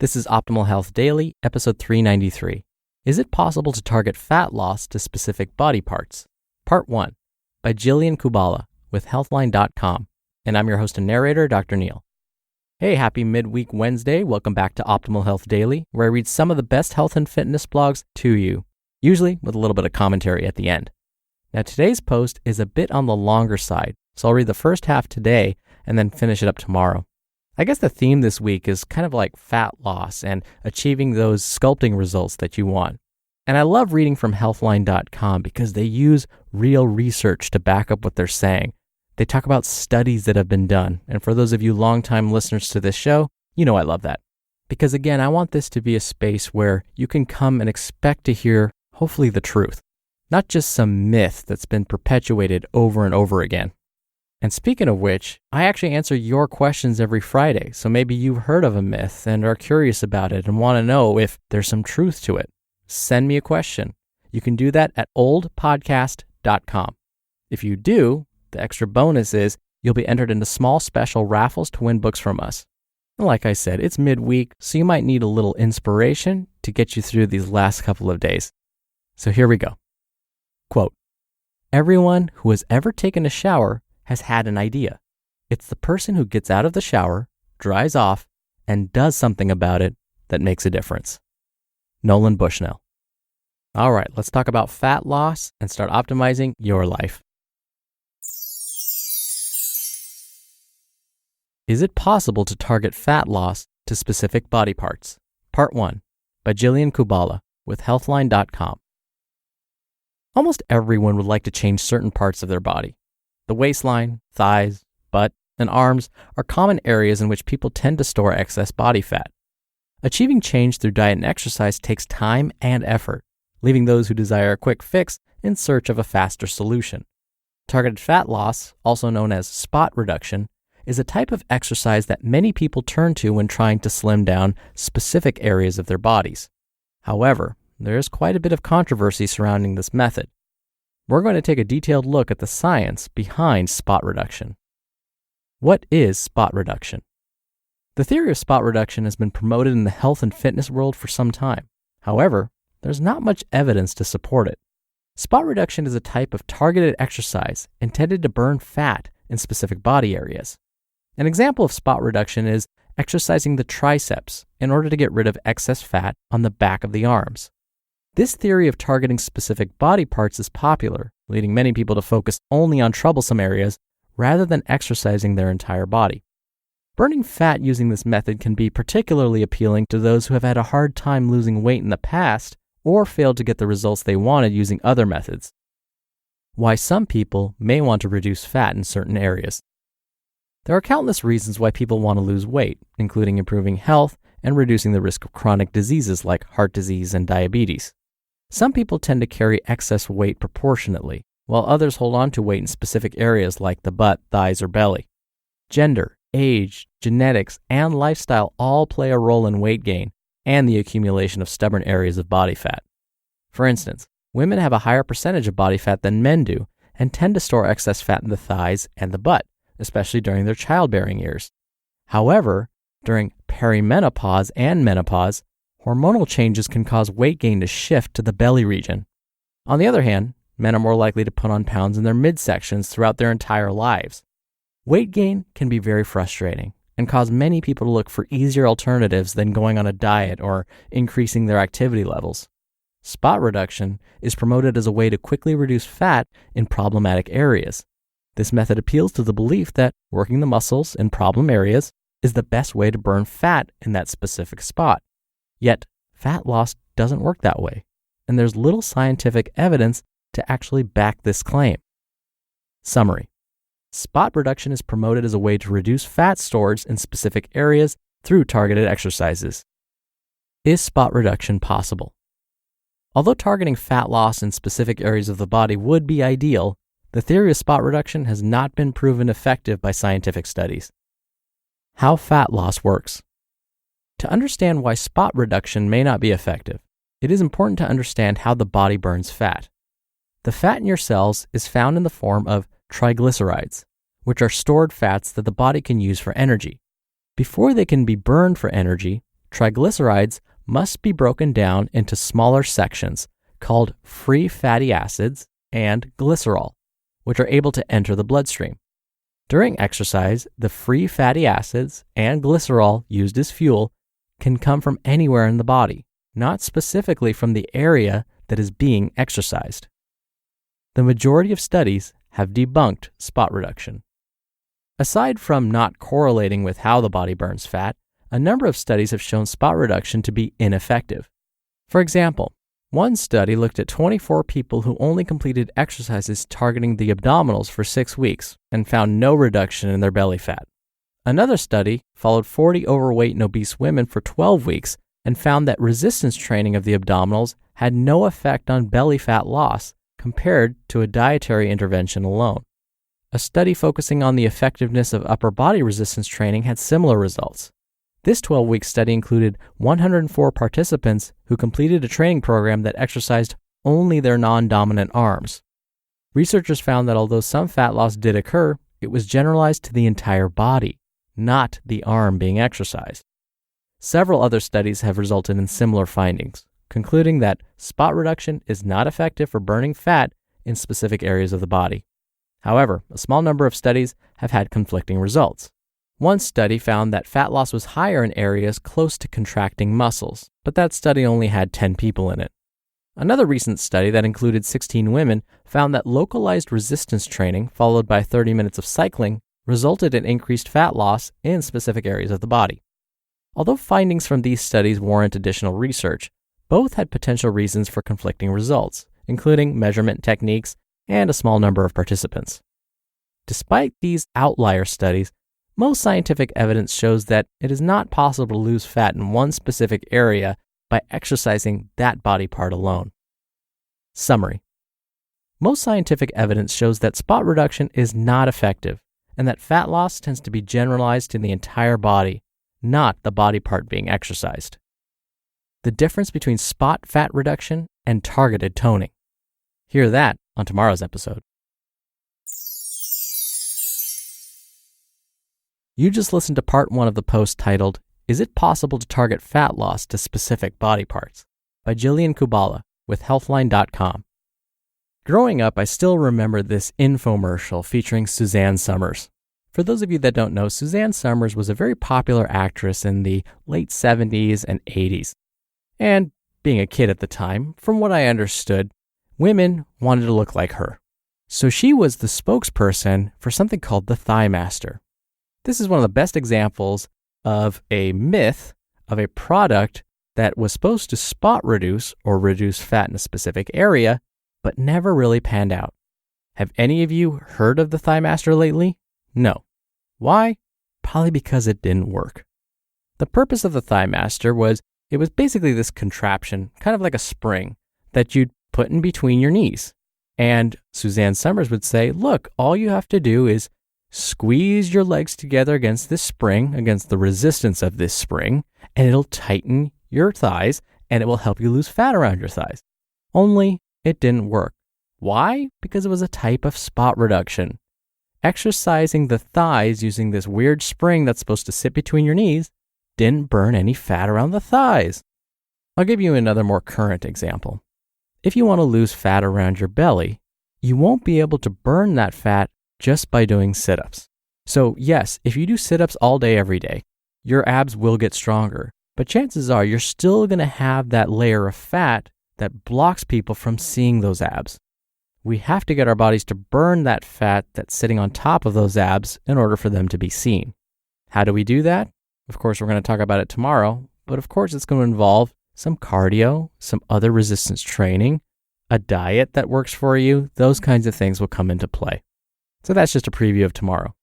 This is Optimal Health Daily, episode 393. Is it possible to target fat loss to specific body parts? Part 1, by Jillian Kubala with Healthline.com. And I'm your host and narrator, Dr. Neil. Hey, happy midweek Wednesday. Welcome back to Optimal Health Daily, where I read some of the best health and fitness blogs to you, usually with a little bit of commentary at the end. Now, today's post is a bit on the longer side, so I'll read the first half today and then finish it up tomorrow. I guess the theme this week is kind of like fat loss and achieving those sculpting results that you want. And I love reading from Healthline.com because they use real research to back up what they're saying. They talk about studies that have been done. And for those of you longtime listeners to this show, you know I love that. Because again, I want this to be a space where you can come and expect to hear, hopefully, the truth. Not just some myth that's been perpetuated over and over again. And speaking of which, I actually answer your questions every Friday, so maybe you've heard of a myth and are curious about it and want to know if there's some truth to it. Send me a question. You can do that at oldpodcast.com. If you do, the extra bonus is you'll be entered into small special raffles to win books from us. And like I said, it's midweek, so you might need a little inspiration to get you through these last couple of days. So here we go. Quote, "Everyone who has ever taken a shower has had an idea. It's the person who gets out of the shower, dries off, and does something about it that makes a difference." Nolan Bushnell. All right, let's talk about fat loss and start optimizing your life. Is it possible to target fat loss to specific body parts? Part 1, by Jillian Kubala with Healthline.com. Almost everyone would like to change certain parts of their body. The waistline, thighs, butt, and arms are common areas in which people tend to store excess body fat. Achieving change through diet and exercise takes time and effort, leaving those who desire a quick fix in search of a faster solution. Targeted fat loss, also known as spot reduction, is a type of exercise that many people turn to when trying to slim down specific areas of their bodies. However, there is quite a bit of controversy surrounding this method. We're going to take a detailed look at the science behind spot reduction. What is spot reduction? The theory of spot reduction has been promoted in the health and fitness world for some time. However, there's not much evidence to support it. Spot reduction is a type of targeted exercise intended to burn fat in specific body areas. An example of spot reduction is exercising the triceps in order to get rid of excess fat on the back of the arms. This theory of targeting specific body parts is popular, leading many people to focus only on troublesome areas rather than exercising their entire body. Burning fat using this method can be particularly appealing to those who have had a hard time losing weight in the past or failed to get the results they wanted using other methods. Why some people may want to reduce fat in certain areas. There are countless reasons why people want to lose weight, including improving health and reducing the risk of chronic diseases like heart disease and diabetes. Some people tend to carry excess weight proportionately, while others hold on to weight in specific areas like the butt, thighs, or belly. Gender, age, genetics, and lifestyle all play a role in weight gain and the accumulation of stubborn areas of body fat. For instance, women have a higher percentage of body fat than men do and tend to store excess fat in the thighs and the butt, especially during their childbearing years. However, during perimenopause and menopause, hormonal changes can cause weight gain to shift to the belly region. On the other hand, men are more likely to put on pounds in their midsections throughout their entire lives. Weight gain can be very frustrating and cause many people to look for easier alternatives than going on a diet or increasing their activity levels. Spot reduction is promoted as a way to quickly reduce fat in problematic areas. This method appeals to the belief that working the muscles in problem areas is the best way to burn fat in that specific spot. Yet, fat loss doesn't work that way, and there's little scientific evidence to actually back this claim. Summary. Spot reduction is promoted as a way to reduce fat stores in specific areas through targeted exercises. Is spot reduction possible? Although targeting fat loss in specific areas of the body would be ideal, the theory of spot reduction has not been proven effective by scientific studies. How fat loss works. To understand why spot reduction may not be effective, it is important to understand how the body burns fat. The fat in your cells is found in the form of triglycerides, which are stored fats that the body can use for energy. Before they can be burned for energy, triglycerides must be broken down into smaller sections called free fatty acids and glycerol, which are able to enter the bloodstream. During exercise, the free fatty acids and glycerol used as fuel can come from anywhere in the body, not specifically from the area that is being exercised. The majority of studies have debunked spot reduction. Aside from not correlating with how the body burns fat, a number of studies have shown spot reduction to be ineffective. For example, one study looked at 24 people who only completed exercises targeting the abdominals for 6 weeks and found no reduction in their belly fat. Another study followed 40 overweight and obese women for 12 weeks and found that resistance training of the abdominals had no effect on belly fat loss compared to a dietary intervention alone. A study focusing on the effectiveness of upper body resistance training had similar results. This 12-week study included 104 participants who completed a training program that exercised only their non-dominant arms. Researchers found that although some fat loss did occur, it was generalized to the entire body, not the arm being exercised. Several other studies have resulted in similar findings, concluding that spot reduction is not effective for burning fat in specific areas of the body. However, a small number of studies have had conflicting results. One study found that fat loss was higher in areas close to contracting muscles, but that study only had 10 people in it. Another recent study that included 16 women found that localized resistance training followed by 30 minutes of cycling resulted in increased fat loss in specific areas of the body. Although findings from these studies warrant additional research, both had potential reasons for conflicting results, including measurement techniques and a small number of participants. Despite these outlier studies, most scientific evidence shows that it is not possible to lose fat in one specific area by exercising that body part alone. Summary. Most scientific evidence shows that spot reduction is not effective and that fat loss tends to be generalized to the entire body, not the body part being exercised. The difference between spot fat reduction and targeted toning. Hear that on tomorrow's episode. You just listened to part 1 of the post titled, "Is it possible to target fat loss to specific body parts?" by Jillian Kubala with Healthline.com. Growing up, I still remember this infomercial featuring Suzanne Summers. For those of you that don't know, Suzanne Summers was a very popular actress in the late 70s and 80s. And being a kid at the time, from what I understood, women wanted to look like her. So she was the spokesperson for something called the Thigh Master. This is one of the best examples of a myth of a product that was supposed to spot reduce or reduce fat in a specific area, but never really panned out. Have any of you heard of the Thigh Master lately? No. Why? Probably because it didn't work. The purpose of the Thigh Master was, it was basically this contraption, kind of like a spring, that you'd put in between your knees. And Suzanne Summers would say, look, all you have to do is squeeze your legs together against this spring, against the resistance of this spring, and it'll tighten your thighs and it will help you lose fat around your thighs. Only it didn't work. Why? Because it was a type of spot reduction. Exercising the thighs using this weird spring that's supposed to sit between your knees didn't burn any fat around the thighs. I'll give you another more current example. If you want to lose fat around your belly, you won't be able to burn that fat just by doing sit-ups. So yes, if you do sit-ups all day, every day, your abs will get stronger, but chances are you're still going to have that layer of fat that blocks people from seeing those abs. We have to get our bodies to burn that fat that's sitting on top of those abs in order for them to be seen. How do we do that? Of course, we're going to talk about it tomorrow, but of course it's going to involve some cardio, some other resistance training, a diet that works for you. Those kinds of things will come into play. So that's just a preview of tomorrow.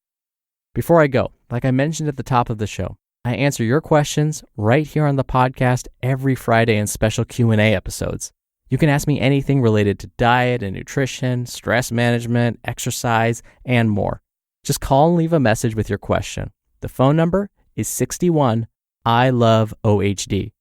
Before I go, like I mentioned at the top of the show, I answer your questions right here on the podcast every Friday in special Q&A episodes. You can ask me anything related to diet and nutrition, stress management, exercise, and more. Just call and leave a message with your question. The phone number is 61 I love OHD.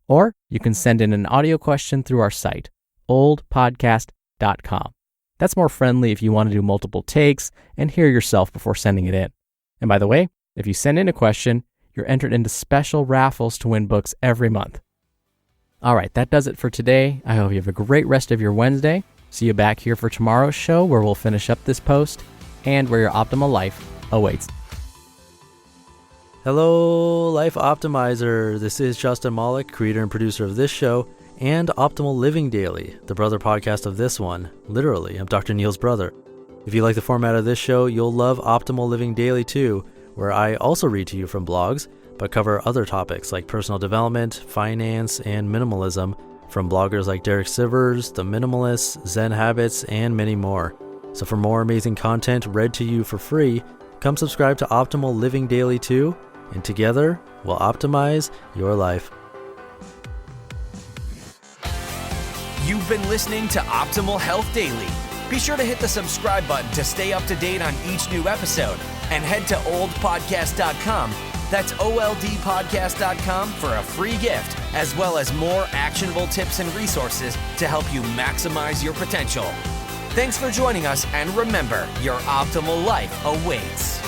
Or you can send in an audio question through our site, oldpodcast.com. That's more friendly if you want to do multiple takes and hear yourself before sending it in. And by the way, if you send in a question, you're entered into special raffles to win books every month. All right, that does it for today. I hope you have a great rest of your Wednesday. See you back here for tomorrow's show where we'll finish up this post and where your optimal life awaits. Hello, Life Optimizer. This is Justin Malik, creator and producer of this show and Optimal Living Daily, the brother podcast of this one. Literally, I'm Dr. Neil's brother. If you like the format of this show, you'll love Optimal Living Daily too, where I also read to you from blogs, but cover other topics like personal development, finance, and minimalism from bloggers like Derek Sivers, The Minimalists, Zen Habits, and many more. So for more amazing content read to you for free, come subscribe to Optimal Living Daily too, and together we'll optimize your life. You've been listening to Optimal Health Daily. Be sure to hit the subscribe button to stay up to date on each new episode, and head to oldpodcast.com. That's oldpodcast.com for a free gift, as well as more actionable tips and resources to help you maximize your potential. Thanks for joining us, and remember, your optimal life awaits.